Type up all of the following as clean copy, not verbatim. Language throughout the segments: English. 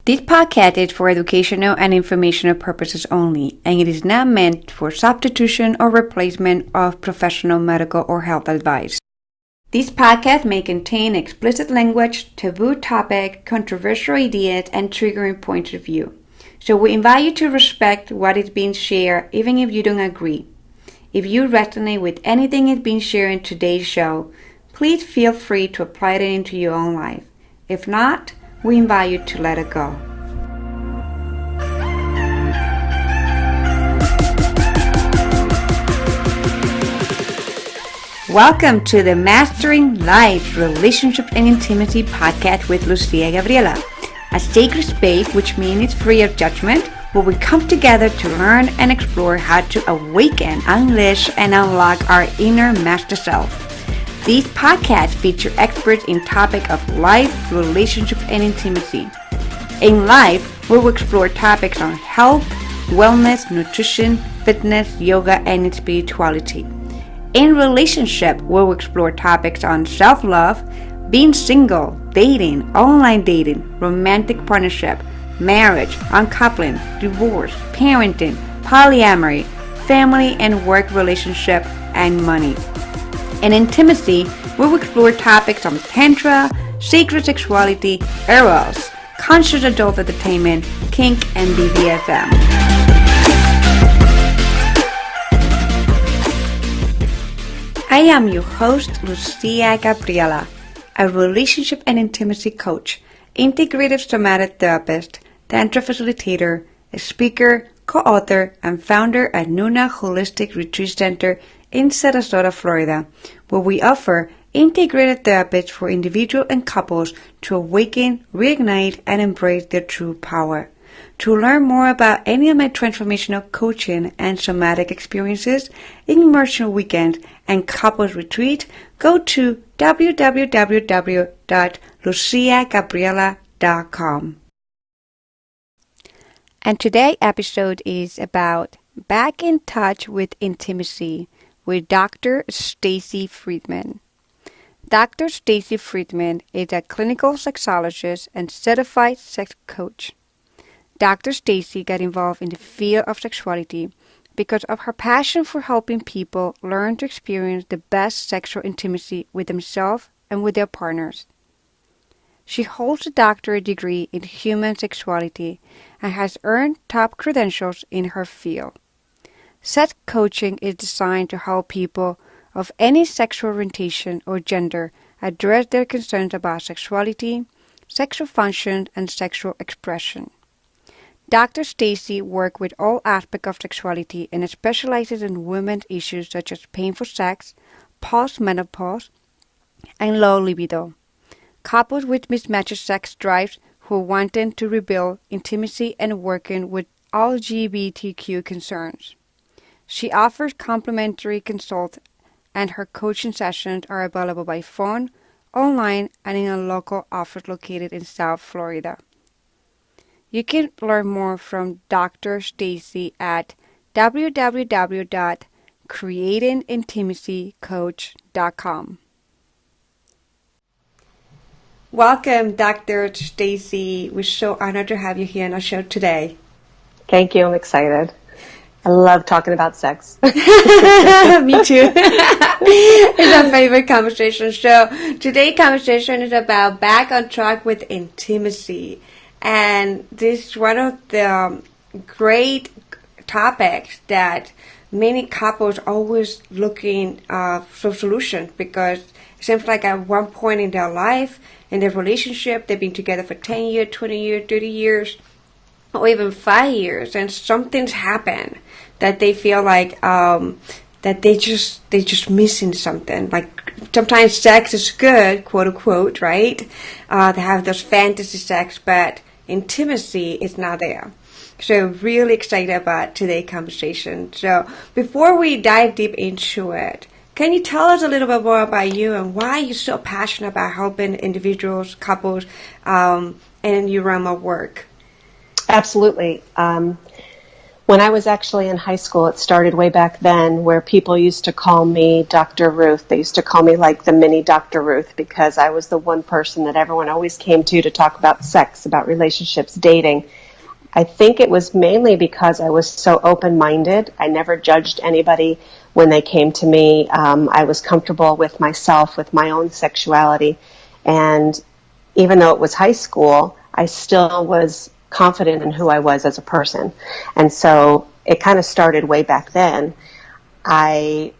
This podcast is for educational and informational purposes only, and it is not meant for substitution or replacement of professional medical or health advice. This podcast may contain explicit language, taboo topic, controversial ideas, and triggering points of view. So we invite you to respect what is being shared, even if you don't agree. If you resonate with anything that's being shared in today's show, please feel free to apply it into your own life. If not, we invite you to let it go. Welcome to the Mastering Life, Relationship and Intimacy podcast with Lucia Gabriela, a sacred space which means it's free of judgment, where we come together to learn and explore how to awaken, unleash, and unlock our inner master self. These podcasts feature experts in topics of life, relationship, and intimacy. In life, we will explore topics on health, wellness, nutrition, fitness, yoga, and spirituality. In relationship, we will explore topics on self-love, being single, dating, online dating, romantic partnership, marriage, uncoupling, divorce, parenting, polyamory, family and work relationship, and money. In intimacy, we will explore topics on tantra, sacred sexuality, eros, conscious adult entertainment, kink, and BDSM. I am your host, Lucia Gabriela, a relationship and intimacy coach, integrative somatic therapist, tantra facilitator, a speaker, co-author, and founder at Nuna Holistic Retreat Center in Sarasota, Florida, where we offer integrated therapies for individuals and couples to awaken, reignite, and embrace their true power. To learn more about any of my transformational coaching and somatic experiences, immersion weekends, and couples retreat, go to www.luciagabriela.com. And today's episode is about Back in Touch with Intimacy with Dr. Stacy Friedman. Dr. Stacy Friedman is a clinical sexologist and certified sex coach. Dr. Stacy got involved in the field of sexuality because of her passion for helping people learn to experience the best sexual intimacy with themselves and with their partners. She holds a doctorate degree in Human Sexuality and has earned top credentials in her field. Sex coaching is designed to help people of any sexual orientation or gender address their concerns about sexuality, sexual function, and sexual expression. Dr. Stacy works with all aspects of sexuality and specializes in women's issues such as painful sex, post-menopause, and low libido. Couples with mismatched sex drives who are wanting to rebuild intimacy and working with LGBTQ concerns. She offers complimentary consults, and her coaching sessions are available by phone, online, and in a local office located in South Florida. You can learn more from Dr. Stacy at www.creatingintimacycoach.com. Welcome, Dr. Stacy. We're so honored to have you here on our show today. Thank you. I'm excited. I love talking about sex. Me too. It's our favorite conversation. So today's conversation is about back on track with intimacy. And this is one of the great topics that many couples always looking for solutions, because it seems like at one point in their life, in their relationship, they've been together for 10 years, 20 years, 30 years, or even 5 years, and something's happened that they feel like that they just missing something. Like sometimes sex is good, quote unquote, right? They have those fantasy sex, but intimacy is not there. So really excited about today's conversation. So before we dive deep into it, can you tell us a little bit more about you and why you're so passionate about helping individuals, couples, in your realm of work? Absolutely. When I was actually in high school, it started way back then where people used to call me Dr. Ruth. They used to call me like the mini Dr. Ruth because I was the one person that everyone always came to talk about sex, about relationships, dating. I think it was mainly because I was so open-minded. I never judged anybody when they came to me. I was comfortable with myself, with my own sexuality. And even though it was high school, I still was confident in who I was as a person. And so it kind of started way back then. I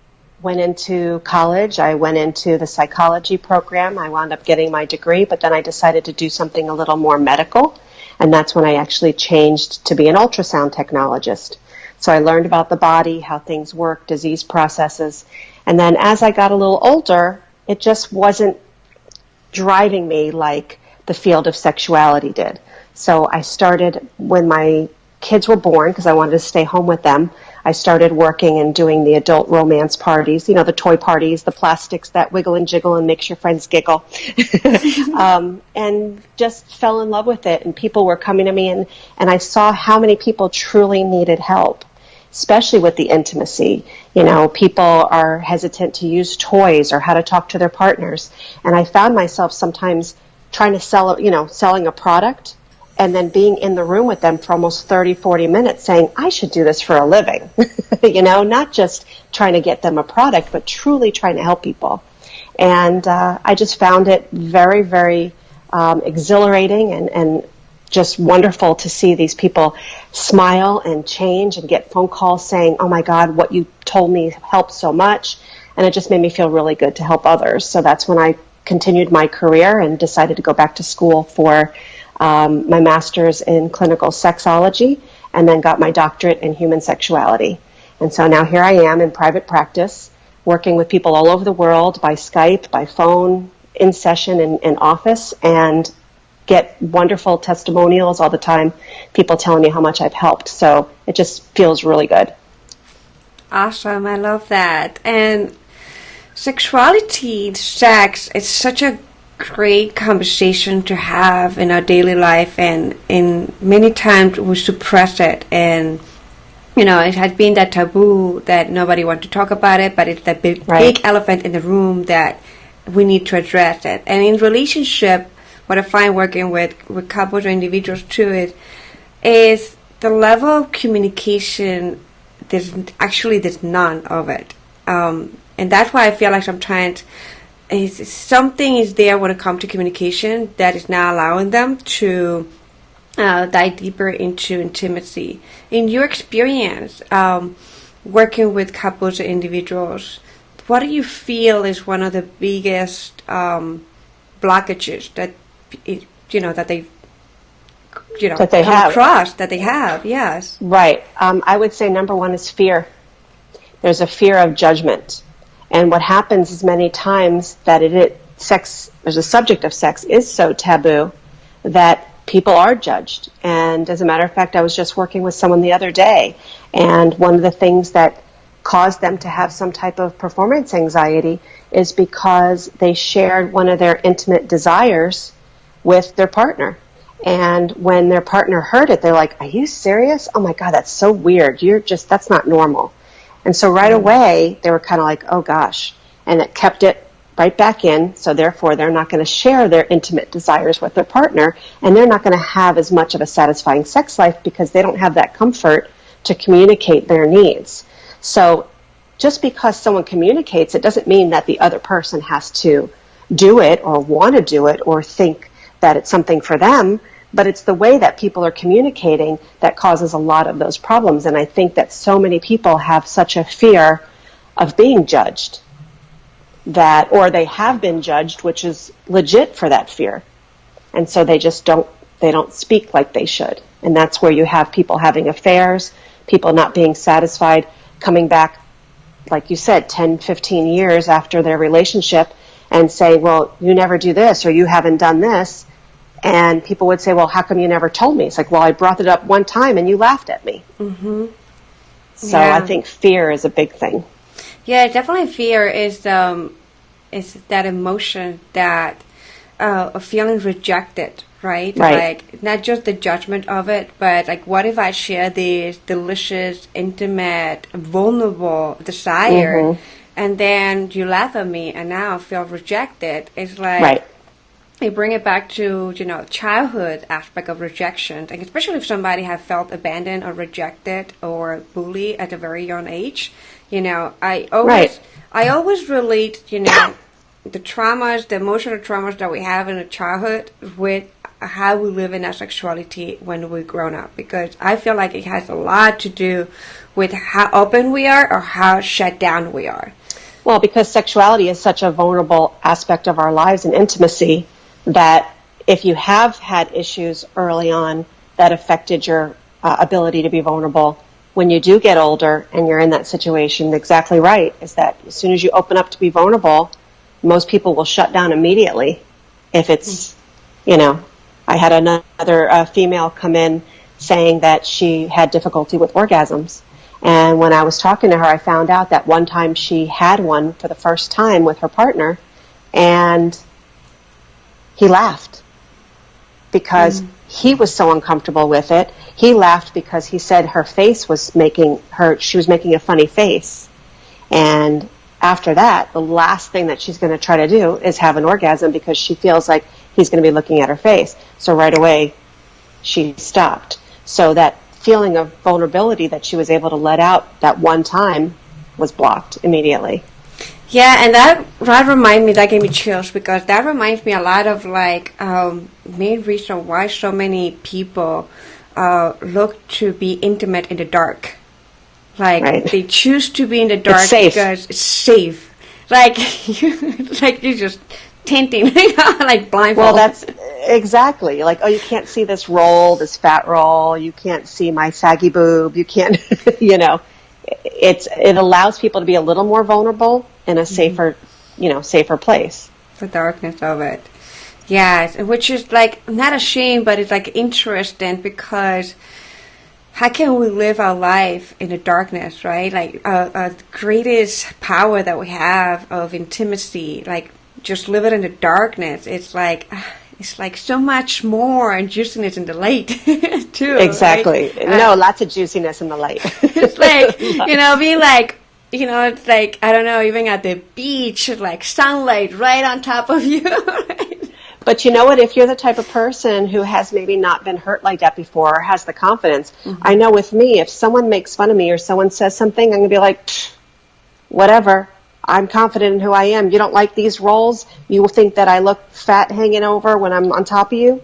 went into college. I went into the psychology program. I wound up getting my degree, but then I decided to do something a little more medical. And that's when I actually changed to be an ultrasound technologist. So I learned about the body, how things work, disease processes. And then as I got a little older, it just wasn't driving me like the field of sexuality did. So I started when my kids were born, because I wanted to stay home with them. I started working and doing the adult romance parties, you know, the toy parties, the plastics that wiggle and jiggle and makes your friends giggle. And just fell in love with it. And people were coming to me, and I saw how many people truly needed help, especially with the intimacy. You know, people are hesitant to use toys or how to talk to their partners. And I found myself sometimes trying to selling a product and then being in the room with them for almost 30, 40 minutes saying, I should do this for a living. You know, not just trying to get them a product, but truly trying to help people. And I just found it very, very exhilarating and just wonderful to see these people smile and change and get phone calls saying, oh my God, what you told me helped so much. And it just made me feel really good to help others. So that's when I continued my career and decided to go back to school for my master's in clinical sexology, and then got my doctorate in human sexuality. And so now here I am in private practice, working with people all over the world by Skype, by phone, in session, in office, and get wonderful testimonials all the time, people telling me how much I've helped. So it just feels really good. Awesome. I love that. And sexuality, sex, it's such a great conversation to have in our daily life, and in many times we suppress it, and you know, it had been that taboo that nobody wants to talk about it, but it's that big elephant in the room that we need to address it. And in relationship, what I find working with couples or individuals too is the level of communication. There's none of it, and that's why I feel like sometimes something is there when it comes to communication that is not allowing them to dive deeper into intimacy. In your experience, working with couples or individuals, what do you feel is one of the biggest blockages that they have? Yes. Right. I would say number one is fear. There's a fear of judgment. And what happens is many times that the subject of sex is so taboo that people are judged. And as a matter of fact, I was just working with someone the other day, and one of the things that caused them to have some type of performance anxiety is because they shared one of their intimate desires with their partner. And when their partner heard it, they're like, are you serious? Oh my God, that's so weird. That's not normal. And so right away, they were kind of like, oh gosh, and it kept it right back in. So therefore, they're not going to share their intimate desires with their partner, and they're not going to have as much of a satisfying sex life because they don't have that comfort to communicate their needs. So just because someone communicates, it doesn't mean that the other person has to do it or want to do it or think that it's something for them. But it's the way that people are communicating that causes a lot of those problems. And I think that so many people have such a fear of being judged or they have been judged, which is legit for that fear. And so they don't speak like they should. And that's where you have people having affairs, people not being satisfied, coming back, like you said, 10, 15 years after their relationship and say, well, you never do this or you haven't done this. And people would say, well, how come you never told me? It's like, well, I brought it up one time and you laughed at me. Mm-hmm. So yeah. I think fear is a big thing. Yeah, definitely fear is that emotion that of feeling rejected, right? Right. Like not just the judgment of it, but like what if I share this delicious, intimate, vulnerable desire, and then you laugh at me, and now I feel rejected? It's like Right. you bring it back to, childhood aspect of rejection, like especially if somebody has felt abandoned or rejected or bullied at a very young age. I always relate, the traumas, the emotional traumas that we have in the childhood with how we live in our sexuality when we're grown up, because I feel like it has a lot to do with how open we are or how shut down we are. Well, because sexuality is such a vulnerable aspect of our lives and intimacy, that if you have had issues early on that affected your ability to be vulnerable, when you do get older and you're in that situation, exactly right, is that as soon as you open up to be vulnerable, most people will shut down immediately. If it's, I had another female come in saying that she had difficulty with orgasms. And when I was talking to her, I found out that one time she had one for the first time with her partner, and he laughed because he was so uncomfortable with it. He laughed because he said her face was she was making a funny face. And after that, the last thing that she's going to try to do is have an orgasm because she feels like he's going to be looking at her face. So right away, she stopped. So that feeling of vulnerability that she was able to let out that one time was blocked immediately. Yeah, and that reminds me, that gave me chills, because that reminds me a lot of main reason why so many people look to be intimate in the dark. Right. They choose to be in the dark because it's safe. You're just tinting, like blindfold. Well, that's exactly you can't see this roll, this fat roll. You can't see my saggy boob. You can't, it allows people to be a little more vulnerable in a safer place. The darkness of it. Yes, which is not a shame, but it's interesting, because how can we live our life in the darkness, right? The greatest power that we have of intimacy, just live it in the darkness. It's so much more and juiciness in the light too. Exactly. Right? No, lots of juiciness in the light. It's being I don't know, even at the beach, sunlight right on top of you. Right? But you know what? If you're the type of person who has maybe not been hurt like that before or has the confidence, I know with me, if someone makes fun of me or someone says something, I'm going to be like, whatever. I'm confident in who I am. You don't like these rolls? You will think that I look fat hanging over when I'm on top of you?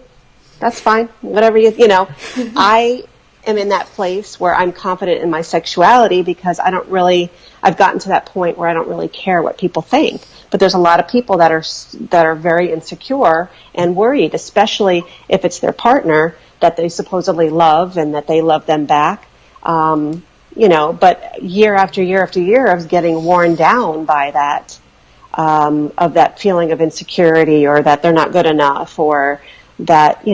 That's fine. Whatever I am in that place where I'm confident in my sexuality because I've gotten to that point where I don't really care what people think. But there's a lot of people that are very insecure and worried, especially if it's their partner that they supposedly love and that they love them back. But year after year after year of getting worn down by that, of that feeling of insecurity, or that they're not good enough, or that,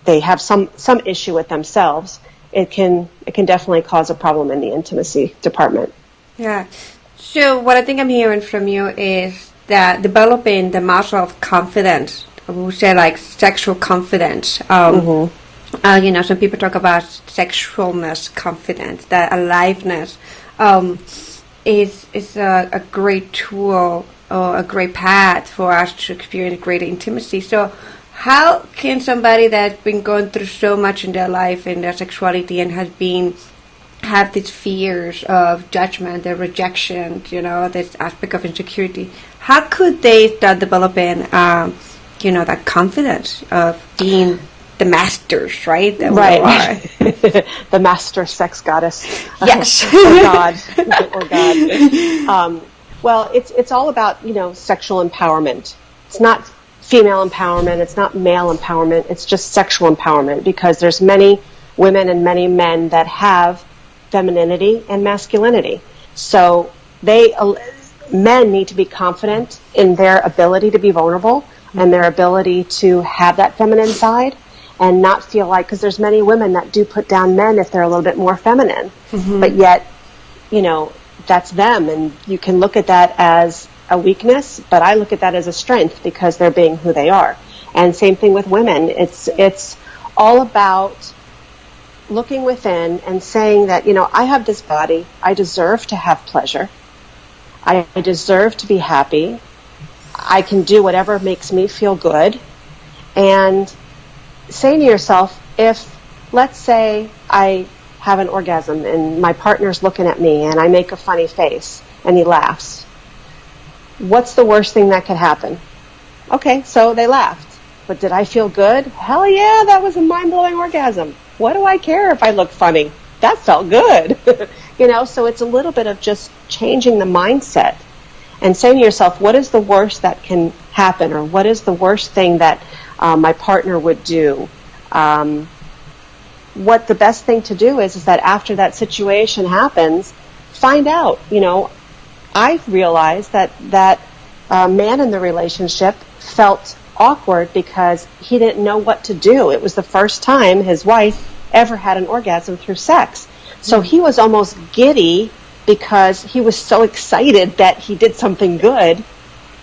they have some issue with themselves, it can definitely cause a problem in the intimacy department. Yeah. So what I think I'm hearing from you is that developing the muscle of confidence, we say sexual confidence, some people talk about sexualness confidence, that aliveness, is a great tool or a great path for us to experience greater intimacy. So how can somebody that's been going through so much in their life, in their sexuality, and have these fears of judgment, the rejection, this aspect of insecurity, how could they start developing, that confidence of being the masters, right? That right. We are. The master sex goddess. Yes. Or God. Or God. Well, it's all about, sexual empowerment. It's not female empowerment. It's not male empowerment. It's just sexual empowerment, because there's many women and many men that have femininity and masculinity. So men need to be confident in their ability to be vulnerable and their ability to have that feminine side, and not feel because there's many women that do put down men if they're a little bit more feminine, but yet, that's them, and you can look at that as a weakness, but I look at that as a strength because they're being who they are. And same thing with women. It's all about looking within and saying that, I have this body. I deserve to have pleasure. I deserve to be happy. I can do whatever makes me feel good. And saying to yourself, if, let's say, I have an orgasm and my partner's looking at me and I make a funny face and he laughs, what's the worst thing that could happen? Okay, so they laughed. But did I feel good? Hell yeah, that was a mind-blowing orgasm. What do I care if I look funny? That felt good. So it's a little bit of just changing the mindset and saying to yourself, what is the worst that can happen? Or what is the worst thing that my partner would do? What the best thing to do is that after that situation happens, find out. I've realized that man in the relationship felt awkward because he didn't know what to do. It was the first time his wife ever had an orgasm through sex. So he was almost giddy because he was so excited that he did something good,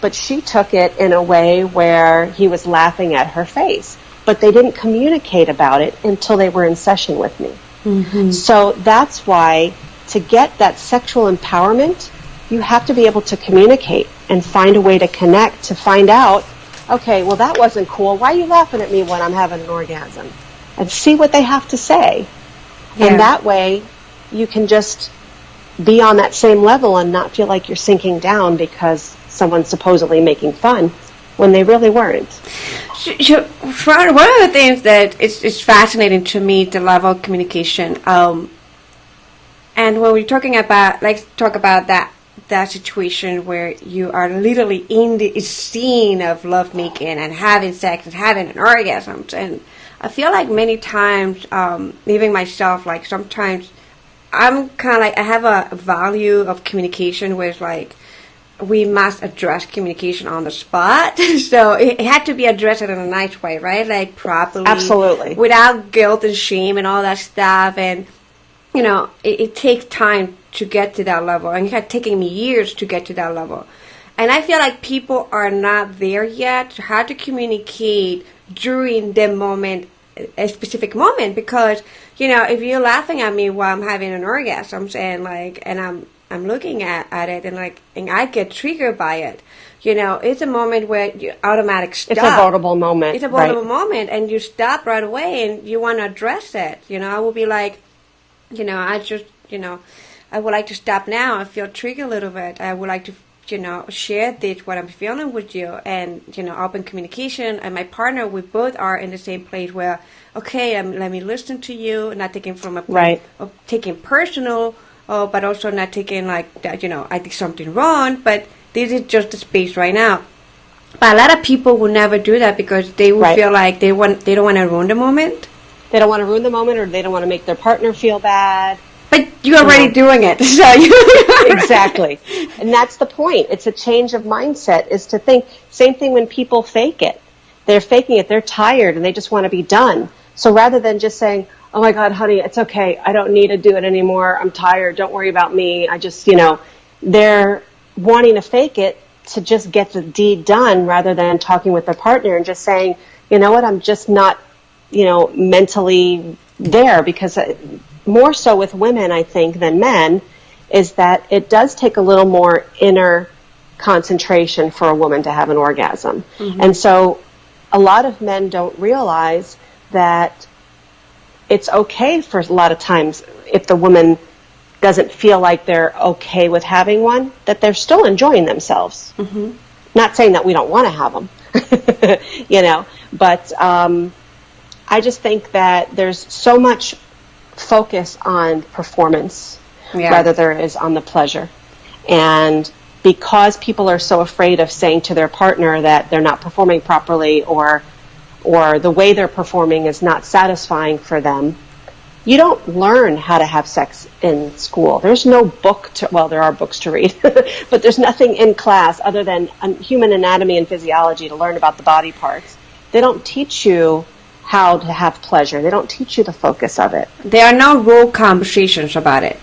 but she took it in a way where he was laughing at her face. But they didn't communicate about it until they were in session with me. Mm-hmm. So that's why, to get that sexual empowerment, you have to be able to communicate and find a way to connect, to find out, okay, well, that wasn't cool. Why are you laughing at me when I'm having an orgasm? And see what they have to say. Yeah. And that way, you can just be on that same level and not feel like you're sinking down because someone's supposedly making fun when they really weren't. So one of the things that is fascinating to me, the level of communication. And when we're talking about, let's talk about that situation where you are literally in the scene of lovemaking and having sex and having an orgasm. And I feel like many times, even myself, like sometimes I'm kind of like, I have a value of communication where it's like, we must address communication on the spot. So it had to be addressed in a nice way, right? Like properly. Absolutely. Without guilt and shame and all that stuff. And, it takes time to get to that level. And it had taken me years to get to that level. And I feel like people are not there yet how to communicate during the moment, a specific moment. Because, if you're laughing at me while I'm having an orgasm, and I'm looking at it and I get triggered by it. It's a moment where you automatic stop. It's a vulnerable moment. It's a vulnerable moment, and you stop right away and you want to address it. I will be like, I would like to stop now. I feel triggered a little bit. I would like to, share this, what I'm feeling with you, and, open communication. And my partner, we both are in the same place where, okay, let me listen to you, not taking from a place of taking personal, but also not taking like that, I did something wrong, but this is just the space right now. But a lot of people will never do that because they will feel like they don't want to ruin the moment. They don't want to ruin the moment, or they don't want to make their partner feel bad. But you're already doing it, so exactly. And that's the point. It's a change of mindset, is to think, same thing when people fake it. They're faking it. They're tired and they just want to be done. So rather than just saying, oh my God, honey, it's okay. I don't need to do it anymore. I'm tired. Don't worry about me. I just, they're wanting to fake it to just get the deed done rather than talking with their partner and just saying, you know what, I'm just not, mentally there. Because more so with women, I think, than men, is that it does take a little more inner concentration for a woman to have an orgasm. Mm-hmm. And so a lot of men don't realize that it's okay for a lot of times if the woman doesn't feel like they're okay with having one, that they're still enjoying themselves. Mm-hmm. Not saying that we don't want to have them, but I just think that there's so much focus on performance rather there is on the pleasure. And because people are so afraid of saying to their partner that they're not performing properly or the way they're performing is not satisfying for them, you don't learn how to have sex in school. There's no book there are books to read, but there's nothing in class other than human anatomy and physiology to learn about the body parts. They don't teach you how to have pleasure. They don't teach you the focus of it. There are no role conversations about it.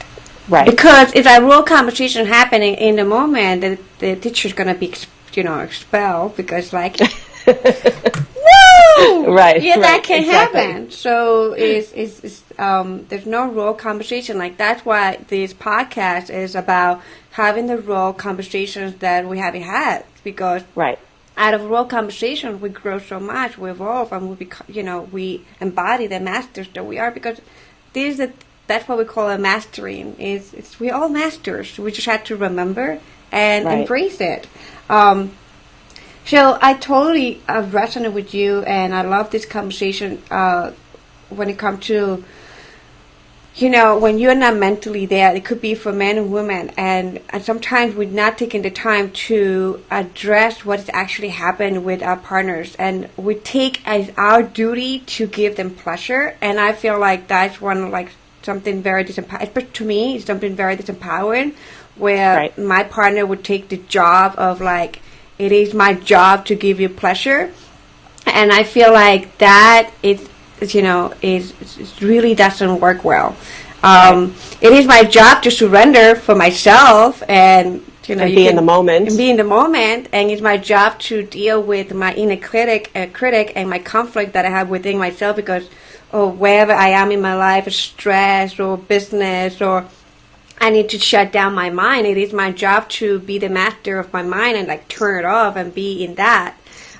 Right. Because if a real conversation happening in the moment, the teacher's going to be, expelled because like, woo! Right. Yeah, that right, can exactly. happen. So there's no real conversation. Like that's why this podcast is about having the real conversations that we haven't had, because Right. out of real conversations, we grow so much, we evolve, and we become, we embody the masters that we are. Because that's what we call a mastering. We're all masters. We just have to remember and Right. embrace it. So I totally resonate with you, and I love this conversation when it comes to, when you're not mentally there. It could be for men and women, and sometimes we're not taking the time to address what has actually happened with our partners, and we take as our duty to give them pleasure. And I feel like that's something very to me, it's something very disempowering, where Right. my partner would take the job of it is my job to give you pleasure. And I feel like that is really doesn't work well. It is my job to surrender for myself and And be in the moment. And be in the moment, and it's my job to deal with my inner critic and my conflict that I have within myself, because wherever I am in my life, stress or business, or I need to shut down my mind. It is my job to be the master of my mind and turn it off and be in that.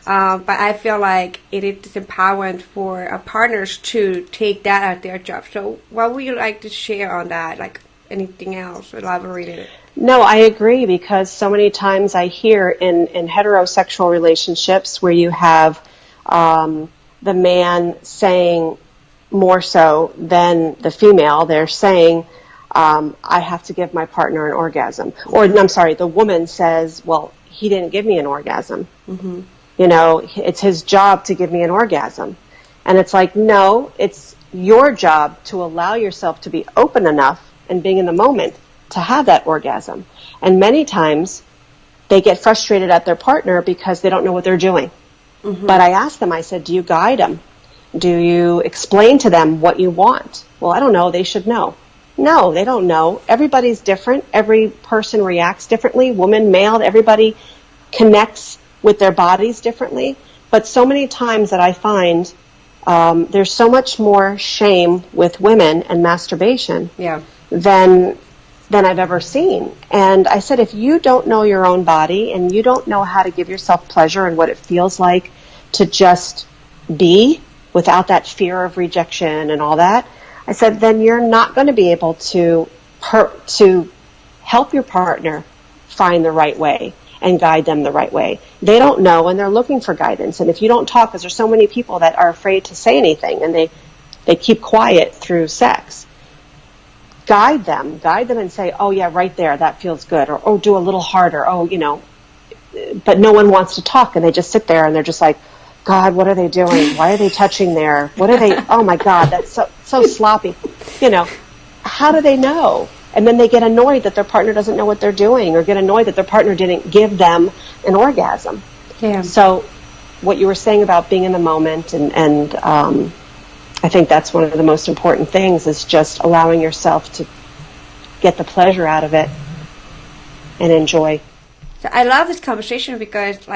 But I feel like it is disempowering for our partners to take that as their job. So what would you like to share on that? Anything else? Elaborate it. No, I agree, because so many times I hear in heterosexual relationships where you have the man saying more so than the female, they're saying, I have to give my partner an orgasm. Or, I'm sorry, the woman says, well, he didn't give me an orgasm. Mm-hmm. It's his job to give me an orgasm. And it's like, no, it's your job to allow yourself to be open enough and being in the moment to have that orgasm. And many times they get frustrated at their partner because they don't know what they're doing. Mm-hmm. But I asked them, I said, do you guide them? Do you explain to them what you want? Well, I don't know. They should know. No, they don't know. Everybody's different. Every person reacts differently. Woman, male, everybody connects with their bodies differently. But so many times that I find there's so much more shame with women and masturbation than I've ever seen. And I said, if you don't know your own body and you don't know how to give yourself pleasure and what it feels like to just be without that fear of rejection and all that, I said, then you're not going to be able to help your partner find the right way and guide them the right way. They don't know, and they're looking for guidance. And if you don't talk, because there's so many people that are afraid to say anything, and they keep quiet through sex, guide them and say, oh yeah, right there, that feels good, or oh, do a little harder, but no one wants to talk, and they just sit there and they're just like, God, what are they doing? Why are they touching there? What are they? Oh my God, that's so sloppy. How do they know? And then they get annoyed that their partner doesn't know what they're doing, or get annoyed that their partner didn't give them an orgasm. Yeah. So what you were saying about being in the moment, and I think that's one of the most important things, is just allowing yourself to get the pleasure out of it and enjoy. So I love this conversation because,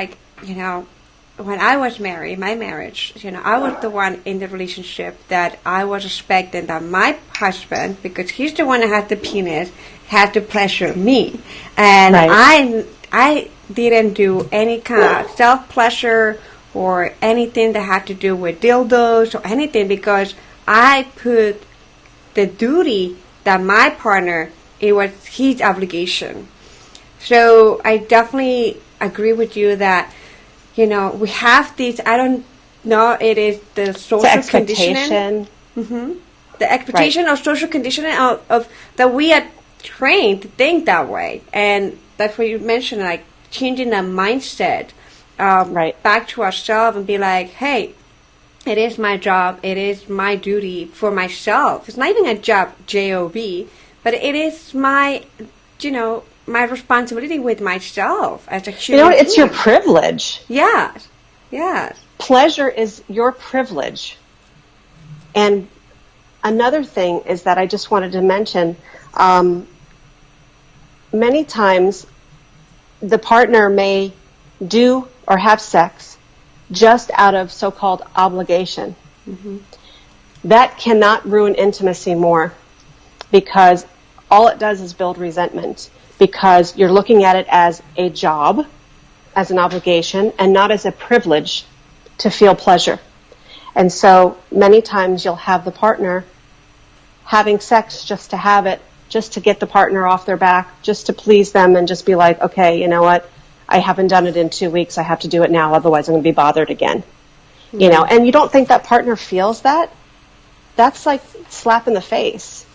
when I was married, my marriage, I was the one in the relationship that I was expecting that my husband, because he's the one that has the penis, had to pleasure me. And Right. I didn't do any kind of self-pleasure or anything that had to do with dildos or anything, because I put the duty that my partner, it was his obligation. So I definitely agree with you that we have these, I don't know, it is the social conditioning. Mm-hmm. The expectation of social conditioning of that we are trained to think that way. And that's what you mentioned, changing that mindset back to ourselves and be like, hey, it is my job, it is my duty for myself. It's not even a job, J-O-B, but it is my, my responsibility with myself as a human being. It's your privilege. Yes. Pleasure is your privilege. And another thing is that I just wanted to mention, many times the partner may do or have sex just out of so-called obligation. Mm-hmm. That cannot ruin intimacy more, because all it does is build resentment, because you're looking at it as a job, as an obligation, and not as a privilege to feel pleasure. And so many times you'll have the partner having sex just to have it, just to get the partner off their back, just to please them, and just be like, okay, you know what, I haven't done it in 2 weeks, I have to do it now, otherwise I'm going to be bothered again. Mm-hmm. You know, and you don't think that partner feels that? That's like slap in the face.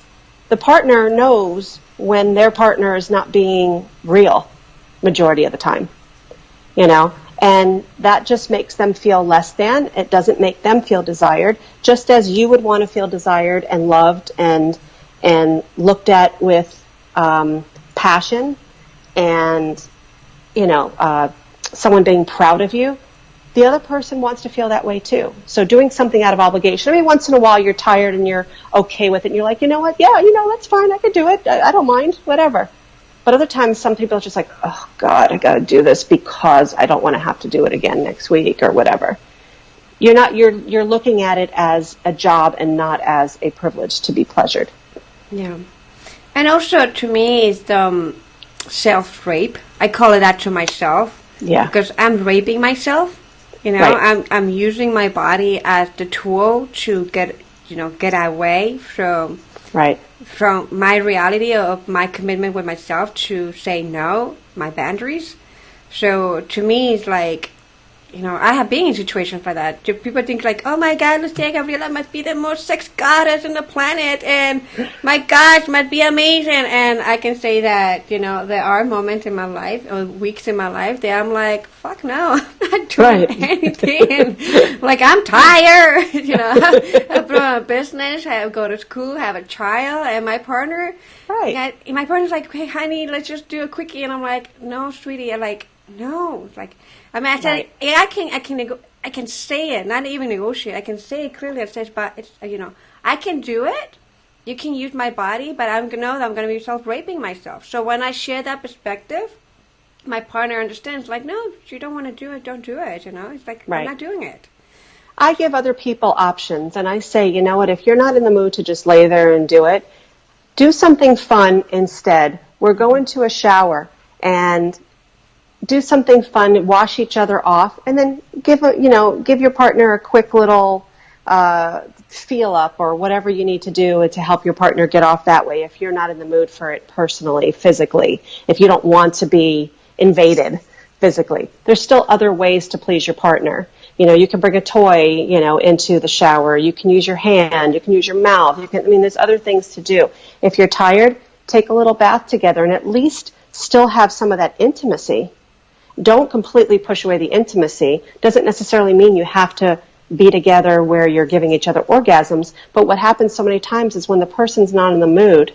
The partner knows when their partner is not being real majority of the time, you know, and that just makes them feel less than. It doesn't make them feel desired, just as you would want to feel desired and loved and looked at with passion and, you know, someone being proud of you. The other person wants to feel that way too. So doing something out of obligation. I mean, once in a while you're tired and you're okay with it and you're like, you know what, yeah, you know, that's fine, I could do it, I don't mind, whatever. But other times some people are just like, oh God, I gotta do this because I don't want to have to do it again next week or whatever. You're looking at it as a job and not as a privilege to be pleasured. Yeah. And also to me is the self-rape. I call it that to myself. Yeah. Because I'm raping myself. You know, right. I'm using my body as the tool to get away from my reality of my commitment with myself, to say no, my boundaries. So to me, it's like, you know, I have been in situations like that. People think like, oh my God, Lucia Gabriela must be the most sex goddess on the planet, and my gosh, must be amazing. And I can say that, you know, there are moments in my life, or weeks in my life, that I'm like, fuck no, I'm not doing anything. Like, I'm tired. You know, I run a business, I go to school, have a child, and my partner, my partner's like, hey, honey, let's just do a quickie. And I'm like, no, sweetie. I'm like, no. It's like, I mean, I said, I can say it, not even negotiate. I can say it clearly. It says, but it's, you know, I can do it. You can use my body, but I'm going to be self-raping myself. So when I share that perspective, my partner understands. Like, no, if you don't want to do it, don't do it. You know, it's like, I'm not doing it. I give other people options, and I say, you know what? If you're not in the mood to just lay there and do it, do something fun instead. We're going to a shower and do something fun, wash each other off, and then give your partner a quick little feel up or whatever you need to do to help your partner get off that way if you're not in the mood for it personally, physically, if you don't want to be invaded physically. There's still other ways to please your partner. You know, you can bring a toy, you know, into the shower. You can use your hand. You can use your mouth. There's other things to do. If you're tired, take a little bath together and at least still have some of that intimacy. Don't completely push away the intimacy. Doesn't necessarily mean you have to be together where you're giving each other orgasms. But what happens so many times is when the person's not in the mood,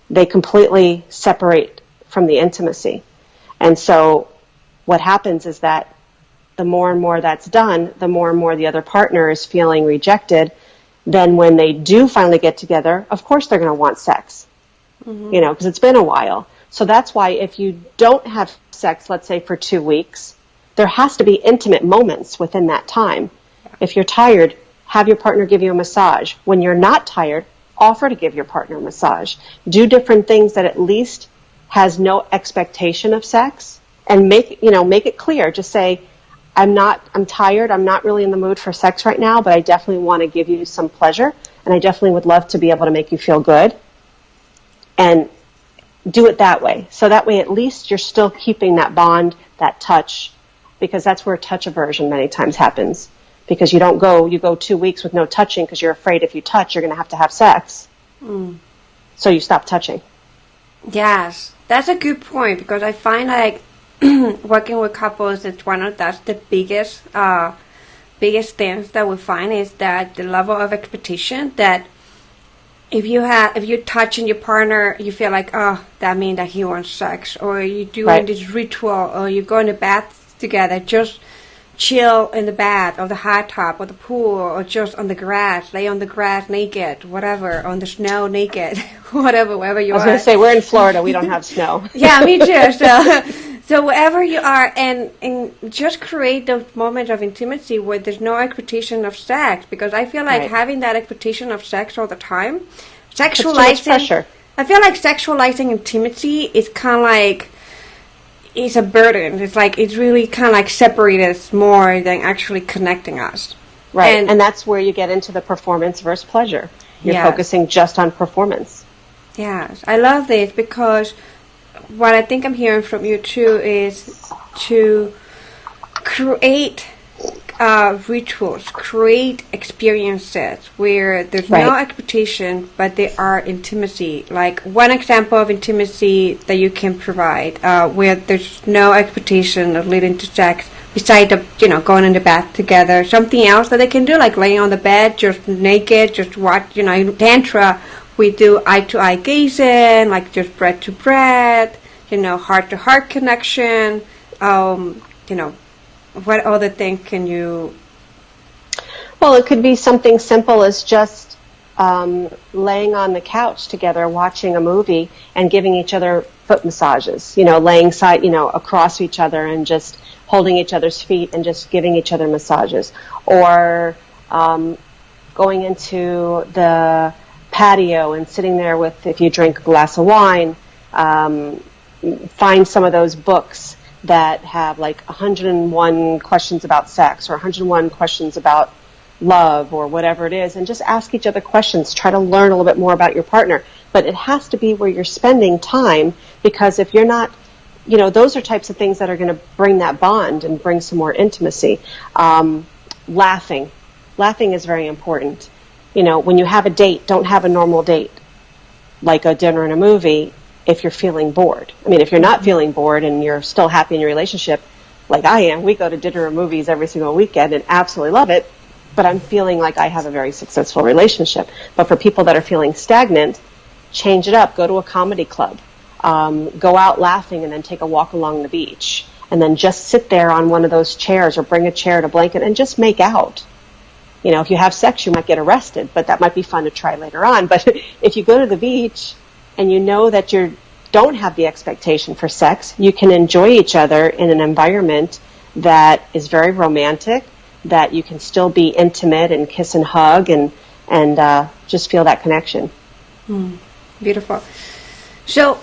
they completely separate from the intimacy. And so what happens is that the more and more that's done, the more and more the other partner is feeling rejected. Then when they do finally get together, of course they're going to want sex, you know, because it's been a while. So that's why if you don't have sex, let's say for 2 weeks, there has to be intimate moments within that time. If you're tired, have your partner give you a massage. When you're not tired, offer to give your partner a massage. Do different things that at least has no expectation of sex, and make it clear. Just say, I'm tired, I'm not really in the mood for sex right now, but I definitely want to give you some pleasure, and I definitely would love to be able to make you feel good. And do it that way. So that way at least you're still keeping that bond, that touch, because that's where touch aversion many times happens. Because you go 2 weeks with no touching because you're afraid if you touch, you're going to have sex. So you stop touching. Yes, that's a good point, because I find like working with couples, that's the biggest things that we find is that the level of expectation that if you're touching your partner, you feel like, oh, that means that he wants sex, or you're doing this ritual, or you go in the bath together just chill in the bath or the hot tub or the pool or just on the grass, lay on the grass naked, whatever, on the snow naked, whatever, wherever you are. I was going to say, we're in Florida. We don't have snow. Yeah, me too. So wherever you are, and just create those moments of intimacy where there's no expectation of sex, because I feel like having that expectation of sex all the time, sexualizing pressure. I feel like sexualizing intimacy is kind of like, it's a burden. It's like, it's really kind of like separated us more than actually connecting us. Right, and that's where you get into the performance versus pleasure. You're focusing just on performance. Yes, I love this, because what I think I'm hearing from you too is to create rituals, create experiences where there's no expectation, but there are intimacy. Like one example of intimacy that you can provide, where there's no expectation of leading to sex, besides going in the bath together. Something else that they can do, like laying on the bed, just naked, just watch. In Tantra, we do eye-to-eye gazing, like just breath to breath, heart-to-heart connection. What other thing can you... Well, it could be something simple as just laying on the couch together, watching a movie, and giving each other foot massages. Laying side, across each other and just holding each other's feet and just giving each other massages. Or going into the patio and sitting there with, if you drink a glass of wine, find some of those books that have like 101 questions about sex or 101 questions about love or whatever it is, and just ask each other questions. Try to learn a little bit more about your partner. But it has to be where you're spending time, because if you're not, those are types of things that are going to bring that bond and bring some more intimacy. Laughing is very important. When you have a date, don't have a normal date like a dinner and a movie. If you're feeling bored. I mean, if you're not feeling bored and you're still happy in your relationship, like I am, we go to dinner and movies every single weekend and absolutely love it, but I'm feeling like I have a very successful relationship. But for people that are feeling stagnant, change it up. Go to a comedy club. Go out laughing and then take a walk along the beach. And then just sit there on one of those chairs or bring a chair and a blanket and just make out. If you have sex, you might get arrested, but that might be fun to try later on. But if you go to the beach and you know that you don't have the expectation for sex, you can enjoy each other in an environment that is very romantic, that you can still be intimate and kiss and hug and just feel that connection. Beautiful. So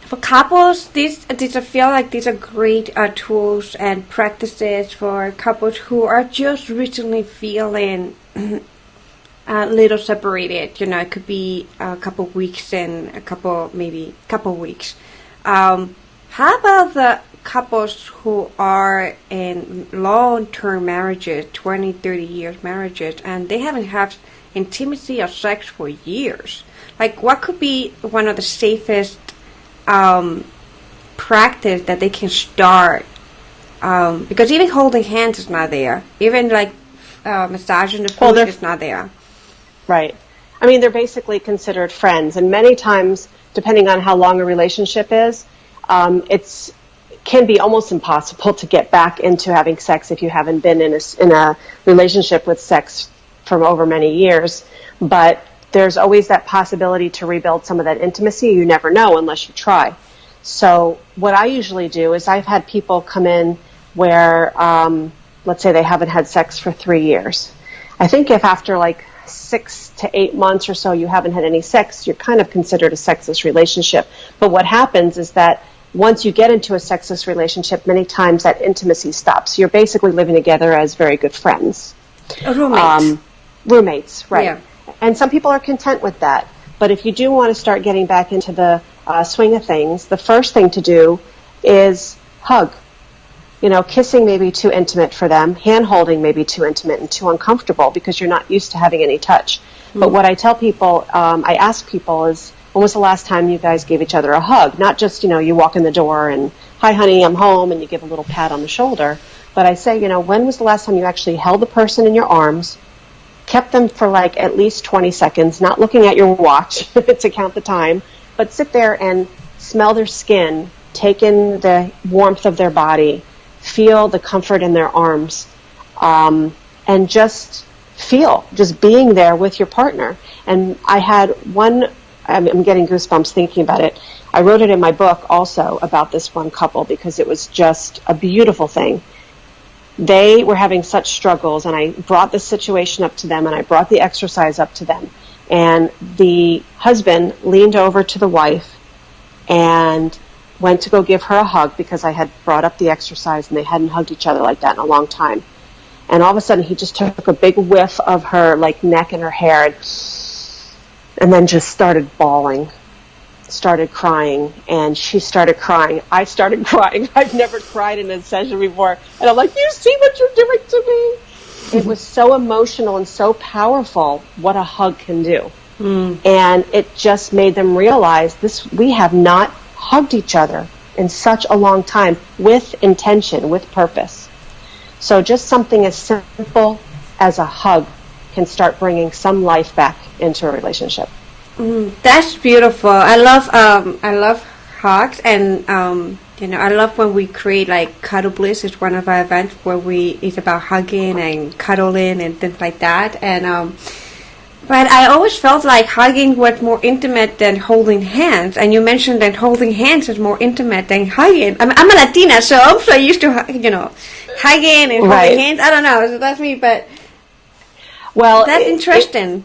for couples, these I feel like these are great tools and practices for couples who are just recently feeling a little separated. It could be a couple weeks and a couple weeks. How about the couples who are in long-term marriages, 20, 30 years marriages, and they haven't had intimacy or sex for years? Like, what could be one of the safest practice that they can start? Because even holding hands is not there. Even like massaging the foot is not there. Right. I mean, they're basically considered friends, and many times, depending on how long a relationship is, it can be almost impossible to get back into having sex if you haven't been in a relationship with sex for over many years. But there's always that possibility to rebuild some of that intimacy. You never know unless you try. So what I usually do is I've had people come in where, let's say they haven't had sex for 3 years. I think if after like 6 to 8 months or so you haven't had any sex, you're kind of considered a sexless relationship. But what happens is that once you get into a sexless relationship, many times that intimacy stops. You're basically living together as very good friends. Roommates. Roommates, right. Yeah. And some people are content with that. But if you do want to start getting back into the swing of things, the first thing to do is hug. Kissing may be too intimate for them. Hand-holding may be too intimate and too uncomfortable because you're not used to having any touch. Mm-hmm. But what I tell people, I ask people is, when was the last time you guys gave each other a hug? Not just, you walk in the door and, hi, honey, I'm home, and you give a little pat on the shoulder. But I say, when was the last time you actually held the person in your arms, kept them for like at least 20 seconds, not looking at your watch to count the time, but sit there and smell their skin, take in the warmth of their body, feel the comfort in their arms, and just being there with your partner. And I had one, I'm getting goosebumps thinking about it. I wrote it in my book also about this one couple because it was just a beautiful thing. They were having such struggles, and I brought the situation up to them, and I brought the exercise up to them. And the husband leaned over to the wife and went to go give her a hug because I had brought up the exercise, and they hadn't hugged each other like that in a long time. And all of a sudden, he just took a big whiff of her like neck and her hair, and then just started bawling, started crying, and she started crying. I started crying. I've never cried in a session before. And I'm like, you see what you're doing to me? It was so emotional and so powerful what a hug can do. And it just made them realize we have not hugged each other in such a long time with intention, with purpose. So just something as simple as a hug can start bringing some life back into a relationship. That's beautiful. I love hugs, and I love when we create like Cuddle Bliss. It's one of our events where it's about hugging and cuddling and things like that. And but I always felt like hugging was more intimate than holding hands. And you mentioned that holding hands is more intimate than hugging. I'm a Latina, so I'm so used to hugging and holding hands. I don't know, so that's me. But that's interesting.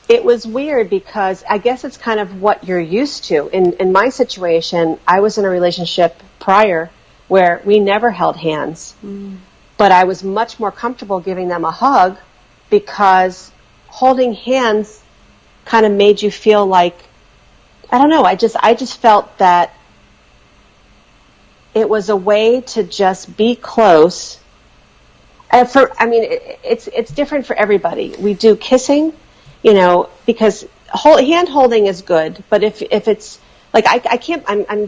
It was weird because I guess it's kind of what you're used to. In my situation, I was in a relationship prior where we never held hands. But I was much more comfortable giving them a hug because holding hands kind of made you feel like, I don't know, I just felt that it was a way to just be close. It's different for everybody. We do kissing, because hand holding is good, but if it's like I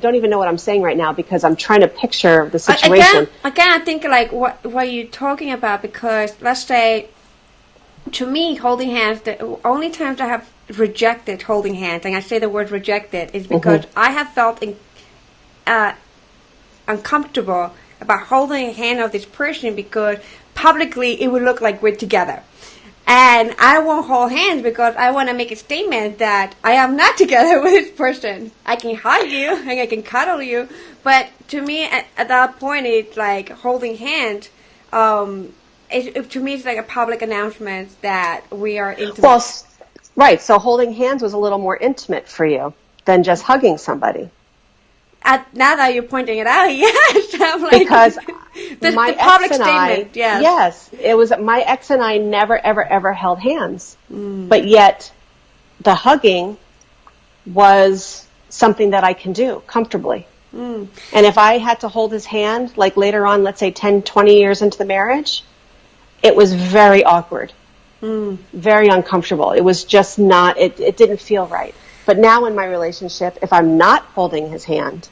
don't even know what I'm saying right now because I'm trying to picture the situation. Again, I think like what you're talking about, because let's say, to me, holding hands, the only times I have rejected holding hands, and I say the word rejected, is because I have felt uncomfortable about holding a hand of this person because publicly it would look like we're together. And I won't hold hands because I want to make a statement that I am not together with this person. I can hug you and I can cuddle you, but to me, at that point, it's like holding hands. To me, it's like a public announcement that we are intimate. Well, right. So holding hands was a little more intimate for you than just hugging somebody. Now that you're pointing it out, yes. I'm like, because the my public ex and statement, yes, it was my ex and I never, ever, ever held hands. But yet the hugging was something that I can do comfortably. And if I had to hold his hand, like later on, let's say 10, 20 years into the marriage, it was very awkward, very uncomfortable. It was just not, it didn't feel right. But now in my relationship, if I'm not holding his hand,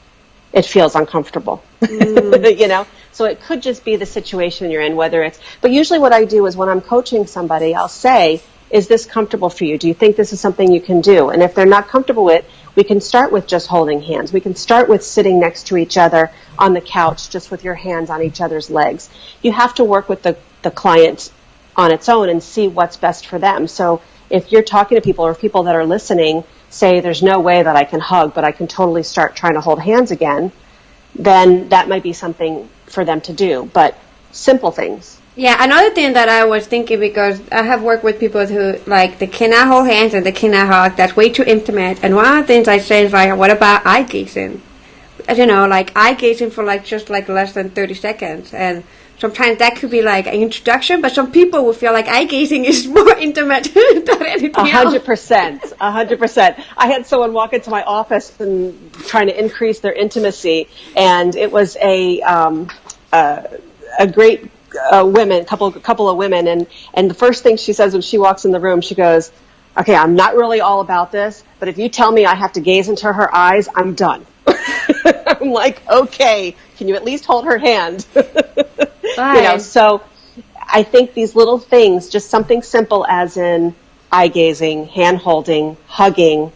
it feels uncomfortable, So it could just be the situation you're in, but usually what I do is when I'm coaching somebody, I'll say, is this comfortable for you? Do you think this is something you can do? And if they're not comfortable with, we can start with just holding hands. We can start with sitting next to each other on the couch, just with your hands on each other's legs. You have to work with the client on its own and see what's best for them. So if you're talking to people or people that are listening, say there's no way that I can hug, but I can totally start trying to hold hands again, then that might be something for them to do. But simple things. Yeah, another thing that I was thinking, because I have worked with people who, like, they cannot hold hands and they cannot hug. That's way too intimate. And one of the things I say is, like, what about eye gazing? Like eye gazing for, like, just, like, less than 30 seconds. And sometimes that could be, like, an introduction, but some people will feel like eye gazing is more intimate than anything else. 100%. I had someone walk into my office and trying to increase their intimacy, and it was a great couple of women, and the first thing she says when she walks in the room, she goes, okay, I'm not really all about this, but if you tell me I have to gaze into her eyes, I'm done. I'm like, okay, can you at least hold her hand? So I think these little things, just something simple as in eye gazing, hand holding, hugging,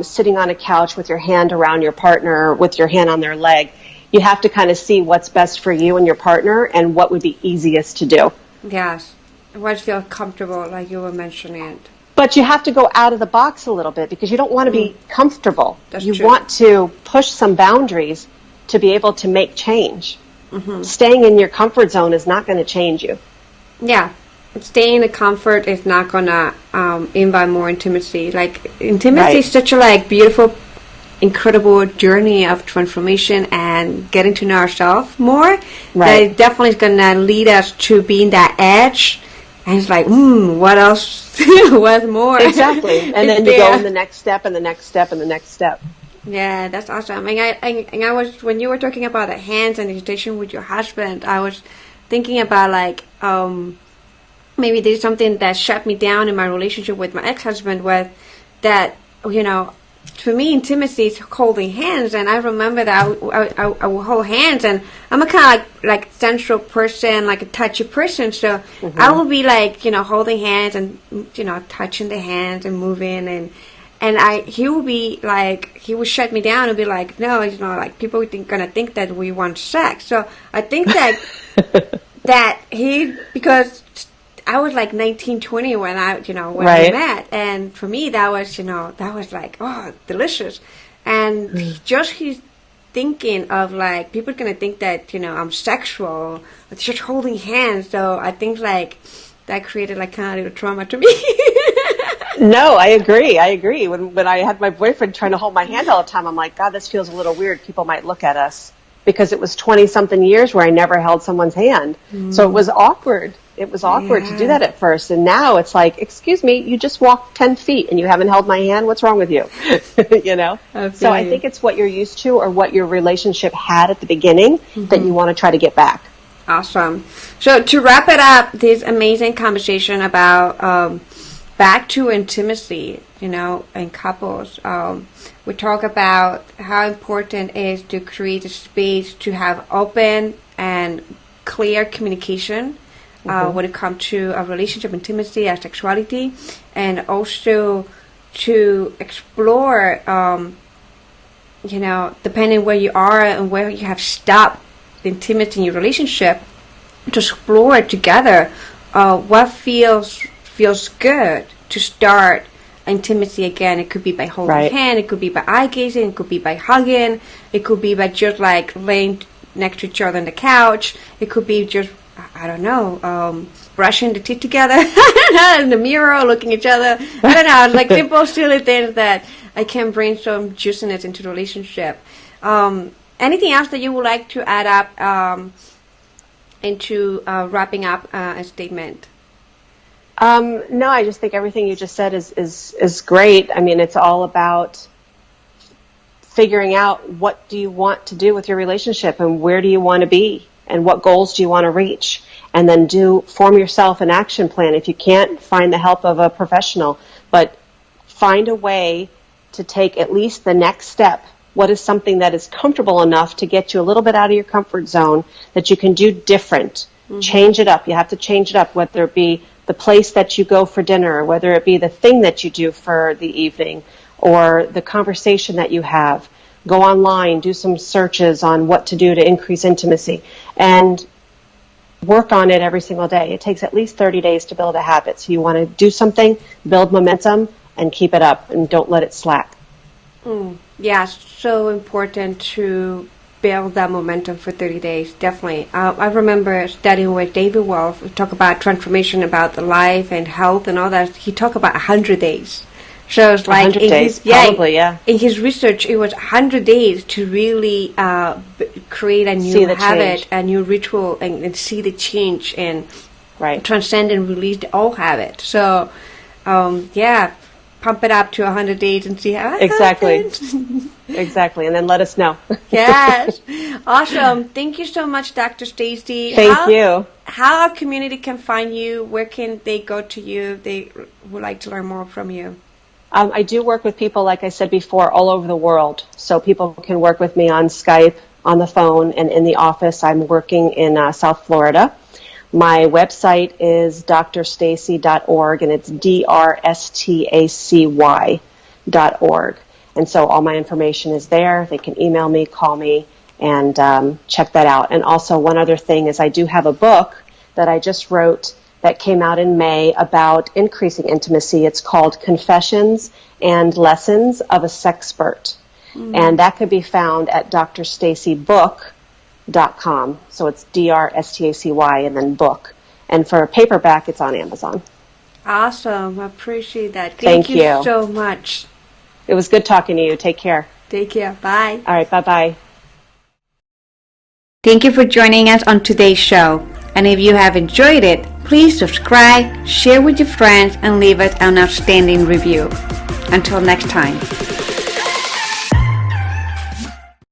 sitting on a couch with your hand around your partner, with your hand on their leg, you have to kind of see what's best for you and your partner and what would be easiest to do. Yes. What feels comfortable, like you were mentioning. But you have to go out of the box a little bit because you don't want to be comfortable. That's you true. want to push some boundaries to be able to make change. Staying in your comfort zone is not going to change you. Yeah. Staying in the comfort is not going to invite more intimacy. Like, intimacy is such a, like, beautiful, incredible journey of transformation and getting to know ourselves more. That it definitely is going to lead us to being that edge. And it's like, what else? What's more? Exactly. And then you go in the next step and the next step and the next step. Yeah, that's awesome. And I was, when you were talking about the hands and the situation with your husband, I was thinking about, like, maybe there's something that shut me down in my relationship with my ex-husband, was that, you know, for me, intimacy is holding hands, and I remember that I would hold hands, and I'm a kind of like sensual person, like a touchy person, so I would be like, you know, holding hands and, you know, touching the hands and moving, and he would be like, he would shut me down and be like, no, you know, like, people are gonna think that we want sex. So I think that that because I was like 19, 20 when we met, and for me that was, you know, that was like, oh, delicious. And just his thinking of, like, people are gonna think that, you know, I'm sexual, it's just holding hands. So I think, like, that created, like, kind of a little trauma to me. No, I agree. When I had my boyfriend trying to hold my hand all the time, I'm like, God, this feels a little weird. People might look at us, because it was 20-something years where I never held someone's hand. So it was awkward. It was awkward to do that at first. And now it's like, excuse me, you just walked 10 feet and you haven't held my hand? What's wrong with you? You know? So I think it's what you're used to or what your relationship had at the beginning that you want to try to get back. Awesome. So to wrap it up, this amazing conversation about back to intimacy, you know, in couples. We talk about how important it is to create a space to have open and clear communication when it comes to a relationship, intimacy, and sexuality, and also to explore, you know, depending where you are and where you have stopped the intimacy in your relationship, to explore together what feels good to start intimacy again. It could be by holding hand, it could be by eye gazing, it could be by hugging, it could be by just, like, laying next to each other on the couch, it could be just, I don't know, brushing the teeth together in the mirror, looking at each other. I don't know, like simple, silly things that I can bring some juiciness into the relationship. Anything else that you would like to add up into wrapping up a statement? No, I just think everything you just said is great. I mean, it's all about figuring out what do you want to do with your relationship and where do you want to be and what goals do you want to reach, and then form yourself an action plan. If you can't, find the help of a professional, but find a way to take at least the next step. What is something that is comfortable enough to get you a little bit out of your comfort zone that you can do different? Change it up. You have to change it up, whether it be the place that you go for dinner, whether it be the thing that you do for the evening, or the conversation that you have. Go online, do some searches on what to do to increase intimacy, and work on it every single day. It takes at least 30 days to build a habit. So you want to do something, build momentum, and keep it up, and don't let it slack. Yeah, so important to build that momentum for 30 days, definitely. I remember studying with David Wolf, we talk about transformation, about the life and health and all that. He talked about 100 days. So it's like 100 days, probably, yeah. In his research, it was 100 days to really create a new habit, a new ritual, and see the change and transcend and release the old habit. So, yeah, pump it up to 100 days and see how it happens. Exactly, and then let us know. Yes. Awesome. Thank you so much, Dr. Stacy. Thank you. How our community can find you, where can they go to you if they would like to learn more from you? I do work with people, like I said before, all over the world. So people can work with me on Skype, on the phone, and in the office. I'm working in South Florida. My website is drstacy.org, and it's drstacy.org. And so all my information is there. They can email me, call me, and check that out. And also one other thing is I do have a book that I just wrote that came out in May about increasing intimacy. It's called Confessions and Lessons of a Sexpert. And that could be found at drstacybook.com. So it's DRSTACY and then book. And for a paperback, it's on Amazon. Awesome. I appreciate that. Thank you so much. It was good talking to you. Take care. Take care. Bye. All right. Bye-bye. Thank you for joining us on today's show. And if you have enjoyed it, please subscribe, share with your friends, and leave us an outstanding review. Until next time.